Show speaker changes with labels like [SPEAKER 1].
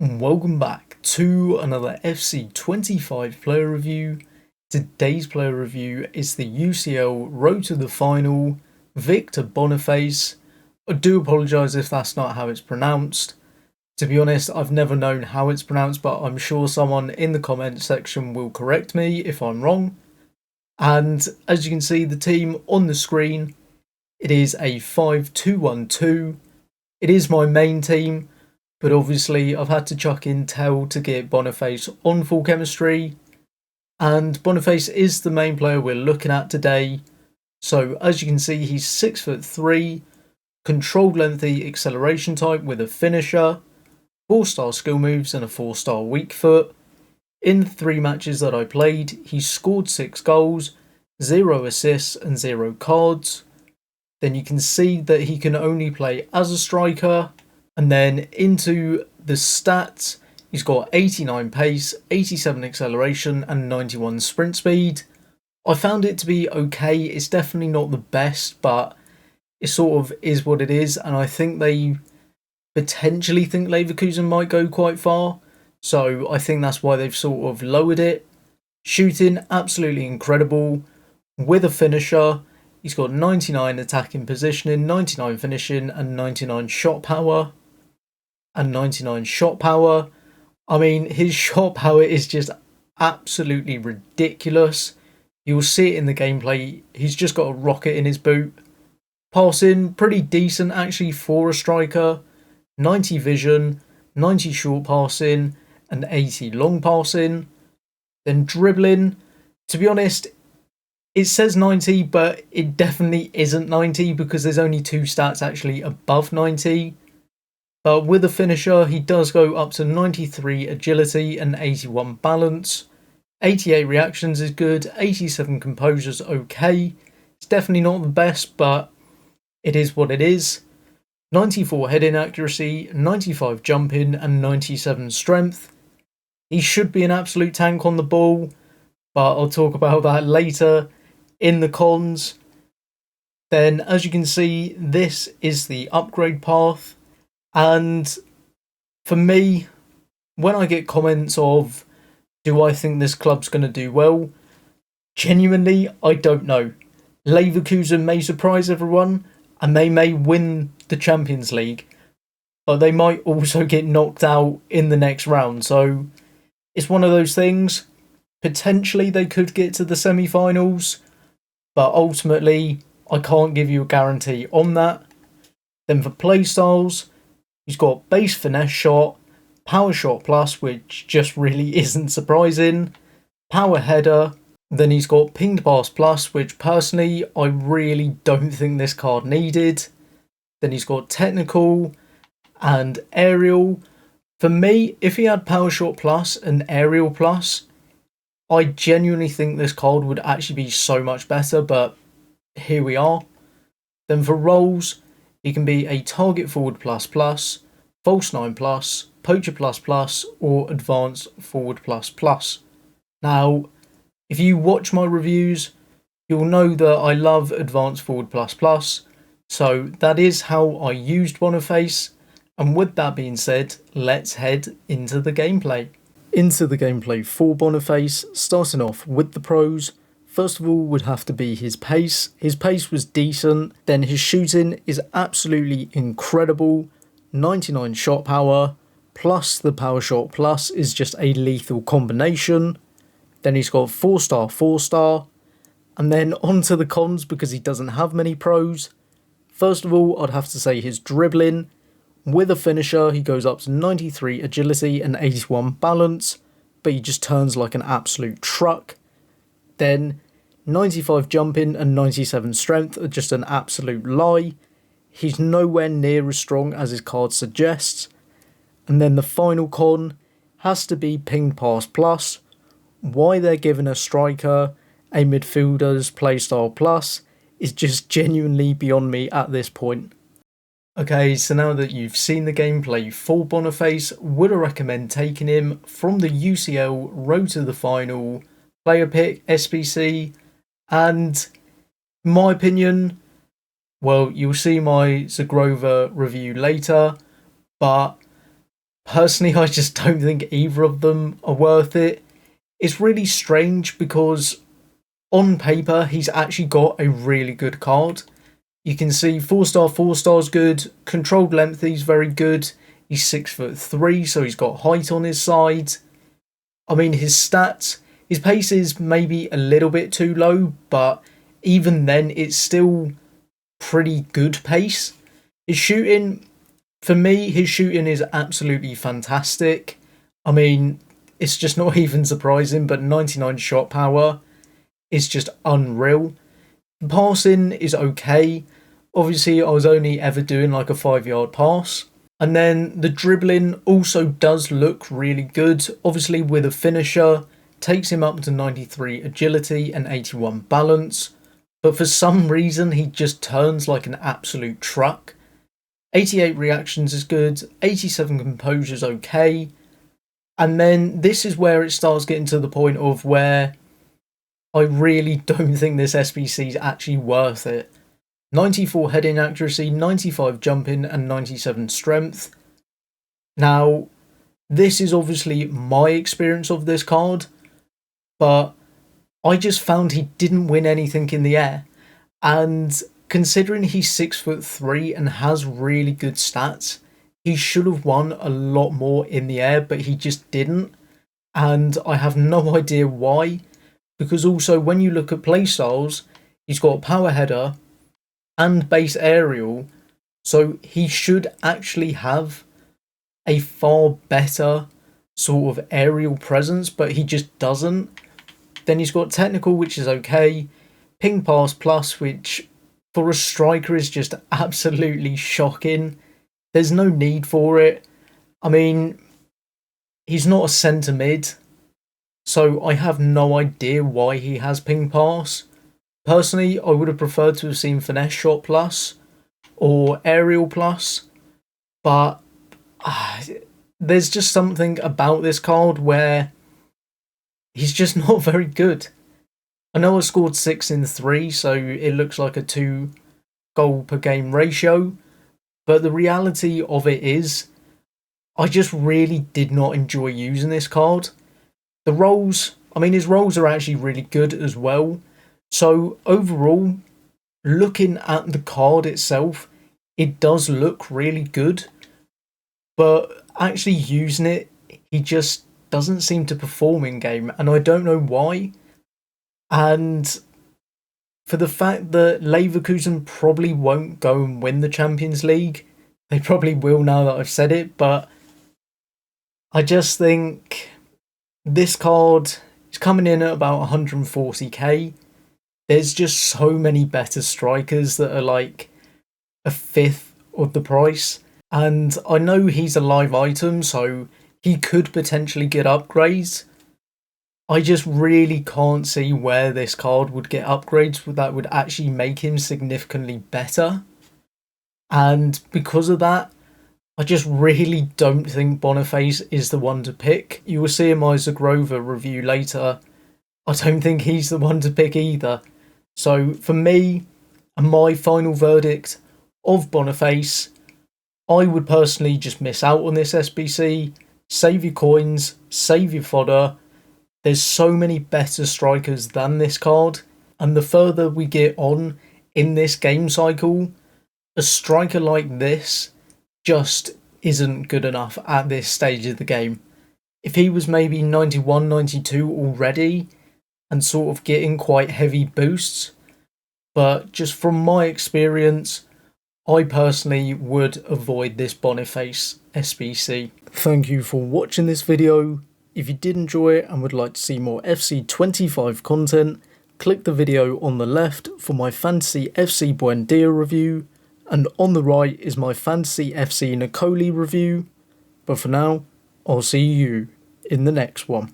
[SPEAKER 1] Welcome back to another FC25 player review. Today's player review is the UCL Road to the Final, Victor Boniface. I do apologise if that's not how it's pronounced. To be honest, I've never known how it's pronounced, but I'm sure someone in the comments section will correct me if I'm wrong. And as you can see, the team on the screen, it is a 5-2-1-2. It is my main team. But obviously, I've had to chuck in Tell to get Boniface on full chemistry. And Boniface is the main player we're looking at today. So as you can see, he's 6'3", controlled lengthy acceleration type with a finisher, 4-star skill moves and a 4-star weak foot. In the 3 matches that I played, he scored 6 goals, 0 assists and 0 cards. Then you can see that he can only play as a striker. And then into the stats, he's got 89 pace, 87 acceleration and 91 sprint speed. I found it to be okay. It's definitely not the best, but it sort of is what it is. And I think they potentially think Leverkusen might go quite far. So I think that's why they've sort of lowered it. Shooting, absolutely incredible. With a finisher, he's got 99 attacking positioning, 99 finishing and 99 shot power. And 99 shot power. I mean, his shot power is just absolutely ridiculous. You'll see it in the gameplay. He's just got a rocket in his boot. Passing, pretty decent actually for a striker. 90 vision, 90 short passing, and 80 long passing. Then dribbling, to be honest, it says 90, but it definitely isn't 90 because there's only 2 stats actually above 90. But with a finisher, he does go up to 93 agility and 81 balance. 88 reactions is good, 87 composure's okay. It's definitely not the best, but it is what it is. 94 heading accuracy, 95 jumping and 97 strength. He should be an absolute tank on the ball, but I'll talk about that later in the cons. Then, as you can see, this is the upgrade path. And for me, when I get comments of, do I think this club's going to do well? Genuinely, I don't know. Leverkusen may surprise everyone and they may win the Champions League, but they might also get knocked out in the next round. So it's one of those things. Potentially they could get to the semi-finals, but ultimately I can't give you a guarantee on that. Then for play styles, he's got base finesse shot, power shot plus, which just really isn't surprising, power header, then he's got pinged pass plus, which personally I really don't think this card needed. Then he's got technical and aerial. For me, if he had power shot plus and aerial plus, I genuinely think this card would actually be so much better, but here we are. Then for roles, he can be a target forward plus plus, false 9 plus, poacher plus plus, or advanced forward plus plus. Now, if you watch my reviews, you'll know that I love advanced forward plus plus, so that is how I used Boniface. And with that being said, let's head into the gameplay. Into the gameplay for Boniface, starting off with the pros. First of all would have to be his pace. His pace was decent, then his shooting is absolutely incredible. 99 shot power, plus the power shot plus is just a lethal combination. Then he's got 4-star, 4-star. And then onto the cons because he doesn't have many pros. First of all, I'd have to say his dribbling. With a finisher, he goes up to 93 agility and 81 balance, but he just turns like an absolute truck. Then 95 jumping and 97 strength are just an absolute lie. He's nowhere near as strong as his card suggests. And then the final con has to be pinged pass plus. Why they're giving a striker a midfielder's playstyle plus is just genuinely beyond me at this point. Okay, so now that you've seen the gameplay for Boniface, would I recommend taking him from the UCL Road to the Final player pick SBC? And in my opinion, well, you'll see my Zagrova review later, but Personally, I just don't think either of them are worth it. It's really strange because on paper, he's actually got a really good card. You can see 4-star, 4-star's good, controlled length, he's very good. He's 6'3", so he's got height on his side. I mean, his stats, his pace is maybe a little bit too low, but even then, it's still pretty good pace. His shooting, for me, his shooting is absolutely fantastic. I mean, it's just not even surprising, but 99 shot power is just unreal. Passing is okay. Obviously, I was only ever doing like a 5-yard pass. And then the dribbling also does look really good. Obviously, with a finisher, takes him up to 93 agility and 81 balance. But for some reason, he just turns like an absolute truck. 88 reactions is good. 87 composure is okay. And then this is where it starts getting to the point of where I really don't think this SBC is actually worth it. 94 heading accuracy, 95 jumping, and 97 strength. Now, this is obviously my experience of this card, but I just found he didn't win anything in the air. And considering he's 6'3" and has really good stats, he should have won a lot more in the air, but he just didn't. And I have no idea why, because also when you look at playstyles, he's got a power header and base aerial, so he should actually have a far better sort of aerial presence, but he just doesn't. Then he's got technical, which is okay, ping pass plus, which for a striker is just absolutely shocking. There's no need for it. I mean, he's not a centre mid, so I have no idea why he has ping pass. Personally, I would have preferred to have seen finesse shot plus or aerial plus, but there's just something about this card where he's just not very good. I know I scored 6 in 3, so it looks like a 2 goal per game ratio, but the reality of it is I just really did not enjoy using this card. The rolls, I mean, his rolls are actually really good as well. So overall, looking at the card itself, it does look really good, but actually using it, he just doesn't seem to perform in game, and I don't know why. And for the fact that Leverkusen probably won't go and win the Champions League, they probably will now that I've said it, but I just think this card is coming in at about 140k. There's just so many better strikers that are like a fifth of the price. And I know he's a live item, so he could potentially get upgrades. I just really can't see where this card would get upgrades that would actually make him significantly better. And because of that, I just really don't think Boniface is the one to pick. You will see in my Zagrova review later. I don't think he's the one to pick either. So for me, and my final verdict of Boniface, I would personally just miss out on this SBC, save your coins, save your fodder. There's so many better strikers than this card, and the further we get on in this game cycle, a striker like this just isn't good enough at this stage of the game. If he was maybe 91, 92 already, and sort of getting quite heavy boosts, but just from my experience, I personally would avoid this Boniface SBC. Thank you for watching this video. If you did enjoy it and would like to see more FC25 content, click the video on the left for my Fantasy FC Buendia review, and on the right is my Fantasy FC Nicoli review. But for now, I'll see you in the next one.